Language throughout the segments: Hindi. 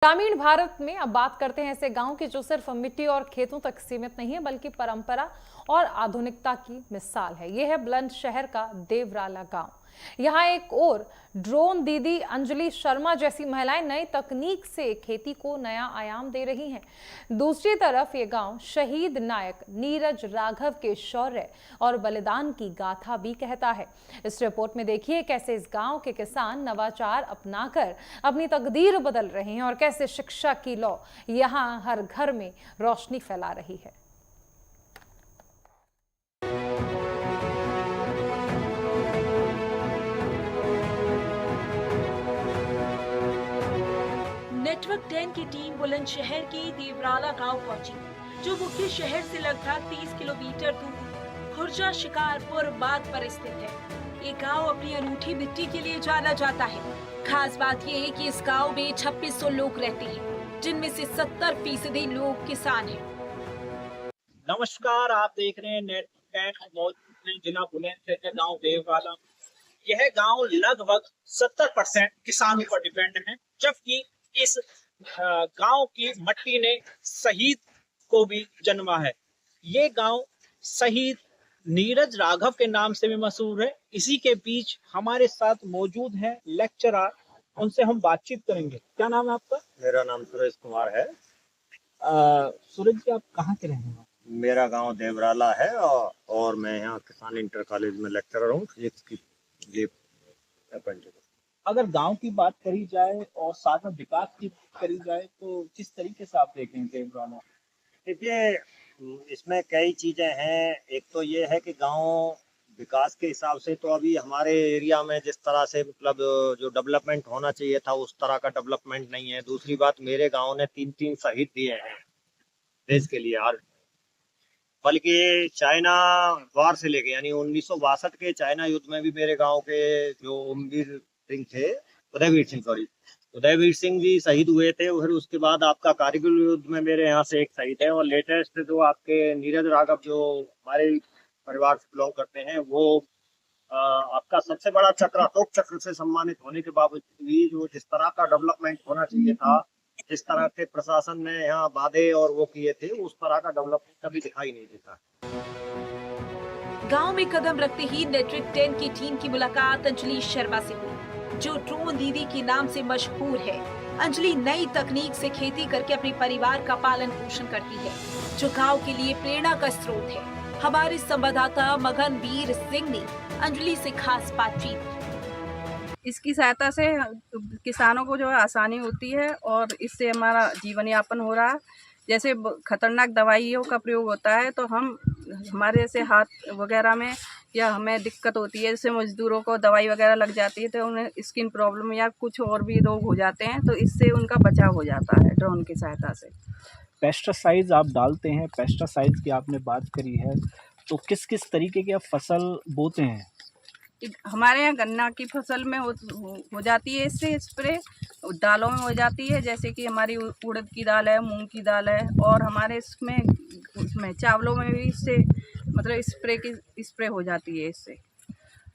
ग्रामीण भारत में अब बात करते हैं ऐसे गांव की जो सिर्फ मिट्टी और खेतों तक सीमित नहीं है बल्कि परंपरा और आधुनिकता की मिसाल है। यह है बुलंदशहर का देवराला गांव। यहाँ एक और ड्रोन दीदी अंजलि शर्मा जैसी महिलाएं नई तकनीक से खेती को नया आयाम दे रही हैं। दूसरी तरफ ये गांव शहीद नायक नीरज राघव के शौर्य और बलिदान की गाथा भी कहता है। इस रिपोर्ट में देखिए कैसे इस गांव के किसान नवाचार अपनाकर अपनी तकदीर बदल रहे हैं और कैसे शिक्षा की लौ यहाँ हर घर में रोशनी फैला रही है। नेटवर्क 10 की टीम बुलंदशहर के देवराला गांव पहुंची, जो मुख्य शहर से लगभग 30 किलोमीटर दूर खुर्जा शिकारपुर बाग पर स्थित है। ये गांव अपनी अनूठी मिट्टी के लिए जाना जाता है। खास बात ये है कि इस गांव में 2600 लोग रहते हैं, जिनमें से 70% लोग किसान हैं। नमस्कार, आप देख रहे हैं नेटवर्क 10 जिला बुलंदशहर गांव देवराला। यह गांव लगभग 70% किसानों पर डिपेंड है, जबकि इस गांव की मट्टी ने शहीद को भी जन्मा है। ये गांव शहीद नीरज राघव के नाम से भी मशहूर है। इसी के बीच हमारे साथ मौजूद है लेक्चरर, उनसे हम बातचीत करेंगे। क्या नाम है आपका? मेरा नाम सुरेश कुमार है। सूरज जी, आप कहाँ के रहने वाले? मेरा गांव देवराला है और मैं यहाँ किसान इंटर कॉलेज में लेक्चरर हूँ, फिजिक्स की ये अप्रेंटिस। अगर गांव की बात करी जाए और साथ में विकास की बात करी जाए तो किस तरीके से आप देखेंगे देवराला? देखिए, इसमें कई चीजें हैं। एक तो ये है कि गांव विकास के हिसाब से तो अभी हमारे एरिया में जिस तरह से मतलब जो डेवलपमेंट होना चाहिए था उस तरह का डेवलपमेंट नहीं है। दूसरी बात, मेरे गांव ने 3-3 शहीद दिए हैं देश के लिए, और बल्कि चाइना वार से लेके यानी 1962 के चाइना युद्ध में भी मेरे गांव के जो उदयवीर सिंह जी शहीद हुए थे। फिर उसके बाद आपका कारगिल युद्ध में मेरे यहाँ से एक शहीद है, और लेटेस्ट जो आपके नीरज राघव जो हमारे परिवार से बिलोंग करते हैं, वो आपका सबसे बड़ा चक्र अशोक चक्र से सम्मानित होने के बावजूद भी जो जिस तरह का डेवलपमेंट होना चाहिए था, जिस तरह के प्रशासन ने यहाँ वादे और वो किए थे, उस तरह का डेवलपमेंट कभी दिखाई नहीं देता। गांव में कदम रखते ही नेटवर्क 10 की टीम की मुलाकात अंजलि शर्मा से हुई, जो ड्रोन दीदी के नाम से मशहूर है। अंजलि नई तकनीक से खेती करके अपने परिवार का पालन पोषण करती है, जो गांव के लिए प्रेरणा का स्रोत है। हमारे संवाददाता मगनवीर सिंह ने अंजलि से खास बातचीत। इसकी सहायता से किसानों को जो है आसानी होती है और इससे हमारा जीवन यापन हो रहा है। जैसे खतरनाक दवाइयों का प्रयोग होता है तो हमारे जैसे हाथ वगैरह में या हमें दिक्कत होती है, जैसे मजदूरों को दवाई वगैरह लग जाती है तो उन्हें स्किन प्रॉब्लम या कुछ और भी रोग हो जाते हैं, तो इससे उनका बचाव हो जाता है ड्रोन की सहायता से। पेस्टिसाइड्स आप डालते हैं, पेस्टिसाइड्स की आपने बात करी है, तो किस किस तरीके की आप फसल बोते हैं? हमारे यहाँ गन्ना की फसल में हो जाती है इससे स्प्रे, दालों में हो जाती है, जैसे कि हमारी उड़द की दाल है, मूंग की दाल है, और हमारे उसमें चावलों में भी इससे मतलब स्प्रे हो जाती है इससे।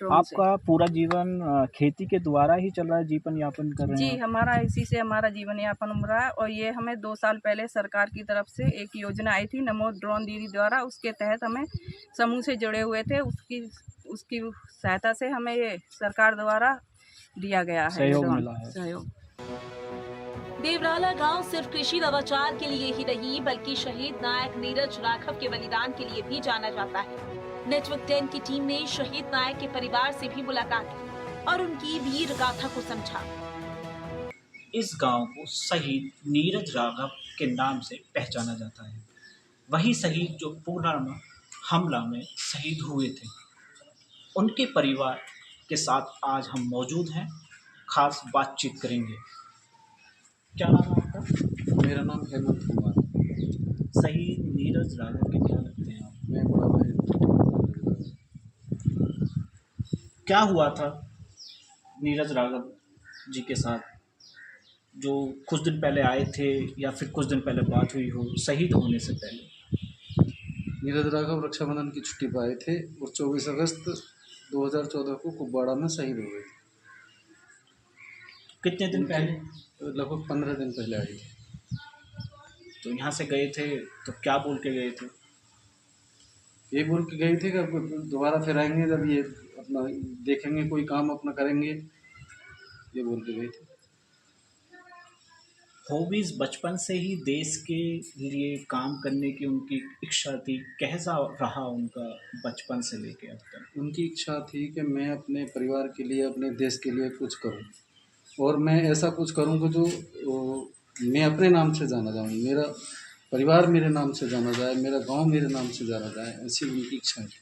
आपका पूरा जीवन खेती के द्वारा ही चल रहा है, जीवन यापन कर रहे हैं? जी, हमारा इसी से हमारा जीवन यापन हो रहा है। और ये हमें 2 साल पहले सरकार की तरफ से एक योजना आई थी नमो ड्रोन दीदी द्वारा, उसके तहत हमें समूह से जुड़े हुए थे, उसकी सहायता से हमें ये सरकार द्वारा दिया गया है, सहयोग मिला है। सहयोग। देवराला गांव सिर्फ कृषि नवाचार के लिए ही नहीं बल्कि शहीद नायक नीरज राघव के बलिदान के लिए भी जाना जाता है। नेटवर्क 10 की टीम ने शहीद नायक के परिवार से भी मुलाकात की और उनकी वीर गाथा को समझा। इस गांव को शहीद नीरज राघव के नाम से पहचाना जाता है। वही शहीद जो पुलवामा हमला में शहीद हुए थे। उनके परिवार के साथ आज हम मौजूद हैं, खास बातचीत करेंगे। क्या नाम है आपका? मेरा नाम हेमंत कुमार। शहीद नीरज राघव के क्या लगते हैं आप? मैं बड़ा भाई। क्या हुआ था नीरज राघव जी के साथ, जो कुछ दिन पहले आए थे या फिर कुछ दिन पहले बात हुई हो शहीद होने से पहले? नीरज राघव रक्षाबंधन की छुट्टी पर आए थे और 24 अगस्त 2014 को कुपवाड़ा में शहीद हो गए। कितने दिन पहले? लगभग 15 दिन पहले आई थी। तो यहाँ से गए थे तो क्या बोल के गए थे? ये बोल के गई थी कि अब दोबारा फिर आएंगे जब ये अपना देखेंगे कोई काम अपना करेंगे, ये बोल के गई थी। हॉबीज बचपन से ही देश के लिए काम करने की उनकी इच्छा थी। कैसा रहा उनका बचपन से लेके अब तक? उनकी इच्छा थी कि मैं अपने परिवार के लिए, अपने देश के लिए कुछ करूं और मैं ऐसा कुछ करूं कि जो मैं अपने नाम से जाना जाऊं, मेरा परिवार मेरे नाम से जाना जाए, मेरा गांव मेरे नाम से जाना जाए, ऐसी उनकी इच्छा थी।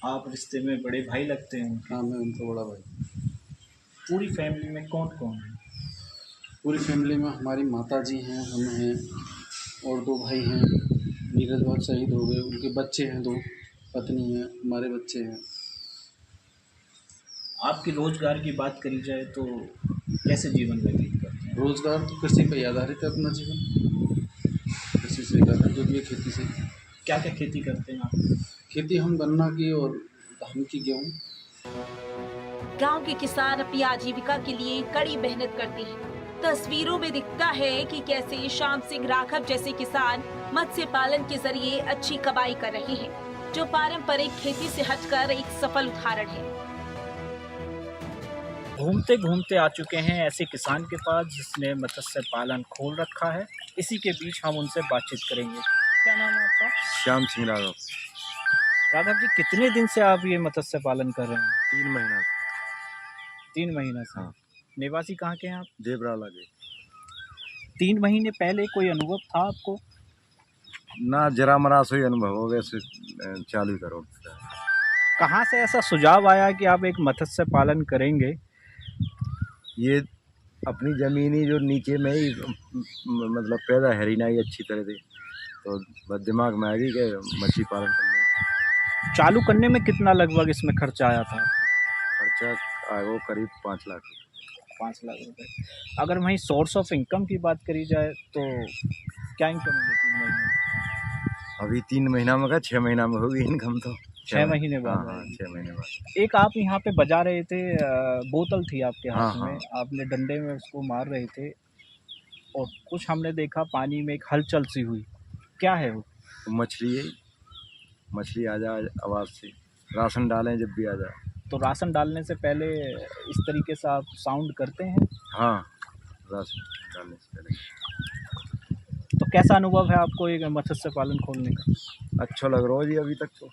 आप रिश्ते में बड़े भाई लगते हैं उनके? हाँ, मैं उनका बड़ा भाई। पूरी फैमिली में कौन कौन है? पूरी फैमिली में हमारी माता जी हैं, हम हैं और 2 भाई हैं। नीरज भाई शहीद हो गए, उनके बच्चे हैं 2, पत्नी है, हमारे बच्चे हैं। आपकी रोजगार की बात करी जाए तो कैसे जीवन व्यतीत करते हैं? रोजगार तो कृषि पर आधारित है अपना जीवन, कृषि से करते जो भी है, खेती से। क्या क्या खेती करते हैं आप? खेती हम गन्ना की और धान की, गेहूँ। गांव के किसान अपनी आजीविका के लिए कड़ी मेहनत करते हैं। तस्वीरों में दिखता है कि कैसे श्याम सिंह राघव जैसे किसान मत्स्य पालन के जरिए अच्छी कमाई कर रहे हैं, जो पारंपरिक खेती से हटकर एक सफल उदाहरण है। घूमते घूमते आ चुके हैं ऐसे किसान के पास जिसने मत्स्य पालन खोल रखा है। इसी के बीच हम उनसे बातचीत करेंगे। क्या नाम है आपका? श्याम सिंह राघव। राघव जी, कितने दिन से आप ये मत्स्य पालन कर रहे हैं? 3 महीना। 3 महीने से। हाँ। निवासी कहाँ के हैं आप? देवराला के। 3 महीने पहले कोई अनुभव था आपको? ना जरा मरा से ही अनुभव हो गए से चालू करो। कहाँ से ऐसा सुझाव आया कि आप एक मत्स्य पालन करेंगे? ये अपनी ज़मीनी जो नीचे में ही मतलब पैदा है ही नहीं अच्छी तरह से, तो बस दिमाग में आ गई कि मछली पालन कर लें। चालू करने में कितना लगभग इसमें खर्चा आया था? खर्चा आया वो करीब 5 लाख। 5 लाख रुपए। अगर वहीं सोर्स ऑफ इनकम की बात करी जाए तो क्या इनकम होगी 3 महीने में? अभी 3 महीना में का 6 महीना में होगी इनकम तो। 6 महीने बाद? हाँ, 6 महीने बाद। एक आप यहाँ पे बजा रहे थे, बोतल थी आपके हाथ हाँ, में, आपने डंडे में उसको मार रहे थे और कुछ हमने देखा पानी में एक हलचल सी हुई, क्या है वो? तो मछली है, मछली आ जाए आवाज़ से, राशन डालें जब भी आ जाए। तो राशन डालने से पहले इस तरीके से आप साउंड करते हैं? हाँ, राशन डालने से पहले। तो कैसा अनुभव है आपको एक मत्स्य पालन खोलने का? अच्छा लग रहा है जी अभी तक तो।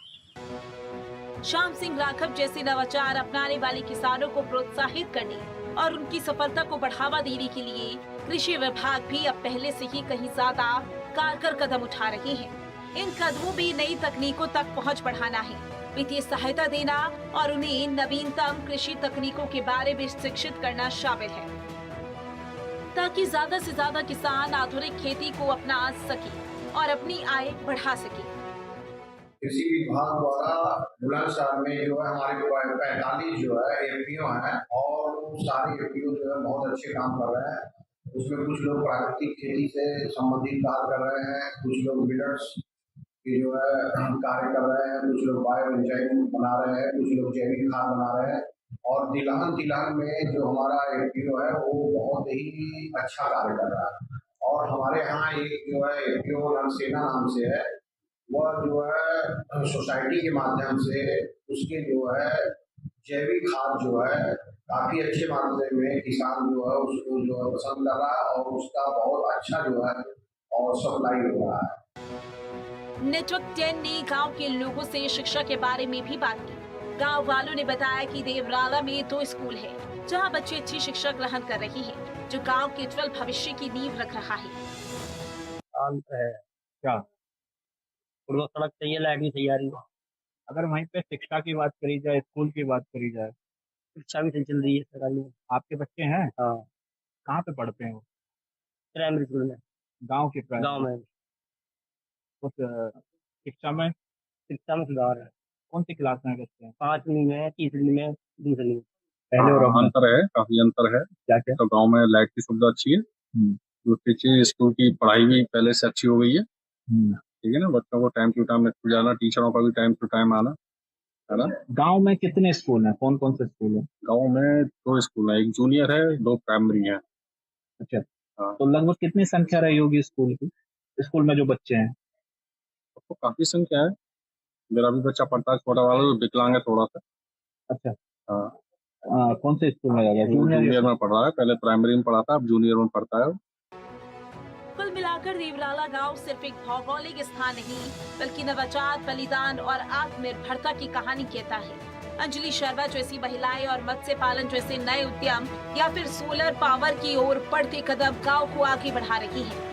श्याम सिंह राघव जैसे नवाचार अपनाने वाले किसानों को प्रोत्साहित करने और उनकी सफलता को बढ़ावा देने के लिए कृषि विभाग भी अब पहले से ही कहीं ज्यादा कारगर कदम उठा रहे हैं। इन कदमों में नई तकनीकों तक पहुंच बढ़ाना है, वित्तीय सहायता देना और उन्हें नवीनतम कृषि तकनीकों के बारे में शिक्षित करना शामिल है, ताकि ज्यादा से ज्यादा किसान आधुनिक खेती को अपना सके और अपनी आय बढ़ा सके। कृषि विभाग द्वारा बुलंदशहर में जो है हमारे 45 जो है एफपीओ हैं और सारे एफपीओ जो है बहुत अच्छे काम कर रहे हैं। उसमें कुछ लोग प्राकृतिक खेती से संबंधित कार्य कर रहे हैं, कुछ लोग मिलट्स की जो है कार्य कर रहे हैं, कुछ लोग बायो इंजाइम बना रहे हैं, कुछ लोग जैविक खाद बना रहे हैं। और तिलहन में जो हमारा एफपीओ है वो बहुत ही अच्छा कार्य कर रहा है। और हमारे यहाँ एक जो है एफपीओ रणसेना नाम से है, वह जो है सोसाइटी के माध्यम से उसके जो है जैविक खाद जो है काफी अच्छे मात्रा में किसान जो है उसको जो है पसंद कर रहा है और उसका बहुत अच्छा जो है और सप्लाई हो रहा है। नेटवर्क 10 ने गांव के लोगों से शिक्षा के बारे में भी बात की। गांव वालों ने बताया कि देवराला में 2 स्कूल है जहां बच्चे अच्छी शिक्षा ग्रहण कर रहे हैं, जो गांव के उज्जवल भविष्य की नींव रख रहा है। क्या सड़क चाहिए, लाइट भी चाहिए आ रही है। अगर वहीं पे शिक्षा की बात करी जाए, स्कूल की बात करी जाए, शिक्षा भी सही चल रही है सरकारी में। आपके बच्चे हैं? हाँ, कहाँ पे पढ़ते हैं वो? प्राइमरी स्कूल में, गांव के गाँव में। उस शिक्षा में सुधार है। कौन सी क्लास में बच्चे हैं? 5वीं में, 3री में, 2री में। पहले और अब अंतर है, काफी अंतर है। क्या क्या? तो गांव में लाइट की सुविधा अच्छी है, दूसरी चीज स्कूल की पढ़ाई भी पहले से अच्छी हो गई है। ठीक है ना, बच्चों को टाइम टू टाइम स्कूल जाना, टीचरों का भी टाइम टू टाइम आना, है ना। गांव में कितने स्कूल हैं, कौन कौन से स्कूल हैं? गांव में 2 स्कूल है, एक जूनियर है, 2 प्राइमरी है। अच्छा, हाँ, तो लगभग कितनी संख्या रही होगी स्कूल की, स्कूल में जो बच्चे हैं? तो काफी संख्या है। मेरा भी बच्चा पढ़ता है, छोटा वाला जो विकलांग है थोड़ा सा। अच्छा, हाँ, कौन से स्कूल में लगा? जूनियर में पढ़ रहा है, पहले प्राइमरी में पढ़ा था, अब जूनियर में पढ़ता है। कुल मिलाकर देवराला गांव सिर्फ एक भौगोलिक स्थान नहीं बल्कि नवाचार, बलिदान और आत्मनिर्भरता की कहानी कहता है। अंजलि शर्मा जैसी महिलाएं और मत्स्य पालन जैसे नए उद्यम या फिर सोलर पावर की ओर बढ़ते कदम गांव को आगे बढ़ा रही हैं।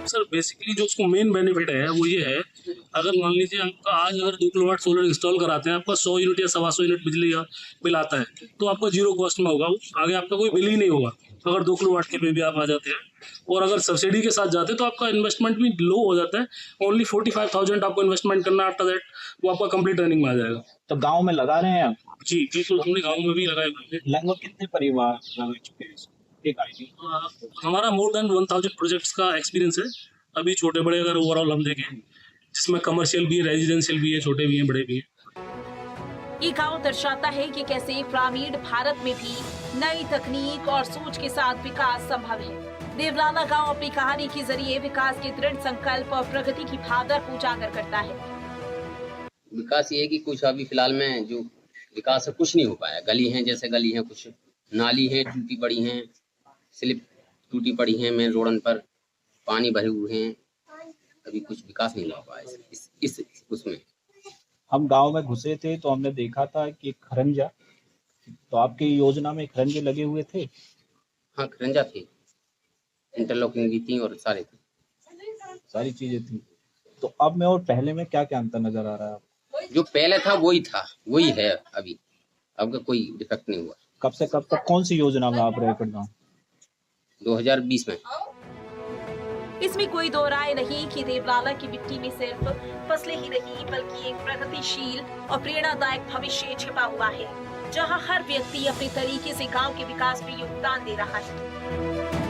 सर बेसिकली जो उसको मेन बेनिफिट है वो ये है, अगर मान लीजिए आपका आज अगर 2 किलोवाट सोलर इंस्टॉल कराते हैं, आपका 100 यूनिट या 125 यूनिट बिजली का बिल आता है, तो आपका 0 कॉस्ट में होगा, आगे आपका कोई बिल ही नहीं होगा अगर 2 किलोवाट के पे भी आप आ जाते हैं। और अगर सब्सिडी के साथ जाते हैं तो आपका इन्वेस्टमेंट भी लो हो जाता है, ओनली 45,000 आपको इन्वेस्टमेंट करना, आफ्टर दैट वो आपका कंप्लीट रनिंग में आ जाएगा। तो गाँव में लगा रहे हैं आप? जी बिल्कुल, हमने गाँव में भी लगाए हुए हैं। लगभग कितने परिवार लगा चुके हैं? एक आइडिया। हमारा मोर देन 1000 प्रोजेक्ट्स का एक्सपीरियंस है अभी, छोटे बड़े अगर ओवरऑल हम देखें, जिसमें कमर्शियल भी है, रेजिडेंशियल भी है, छोटे भी हैं, बड़े भी हैं। ये गांव दर्शाता है कि कैसे ग्रामीण भारत में भी नई तकनीक और सोच के साथ विकास संभव है। देवराला गांव अपनी कहानी के जरिए विकास के दृढ़ संकल्प और प्रगति की भावना को उजागर करता है। विकास ये है कि कुछ अभी फिलहाल में जो विकास है कुछ नहीं हो पाया। गली हैं जैसे गली हैं, कुछ नाली हैं टूटी पड़ी हैं, स्लिप टूटी पड़ी हैं, मेन रोडन पर पानी भरे हुए हैं, अभी कुछ विकास नहीं हो पाया इस उसमें। हम गांव में घुसे थे तो हमने देखा था कि खरंजा, तो आपकी योजना में खरंजे लगे हुए थे? हाँ, खरंजा थे, इंटरलॉकिंग भी थी और सारी चीजें थी। तो अब में और पहले में क्या क्या अंतर नजर आ रहा है आपको? जो पहले था वही है अभी, अब का कोई डिफेक्ट नहीं हुआ। कब से कब तक कौन सी योजना में आप रहे गाँव? 2020 में। इसमें कोई दो राय नहीं कि देवराला की मिट्टी में सिर्फ फसलें ही नहीं बल्कि एक प्रगतिशील और प्रेरणादायक भविष्य छिपा हुआ है, जहां हर व्यक्ति अपने तरीके से गांव के विकास में योगदान दे रहा है।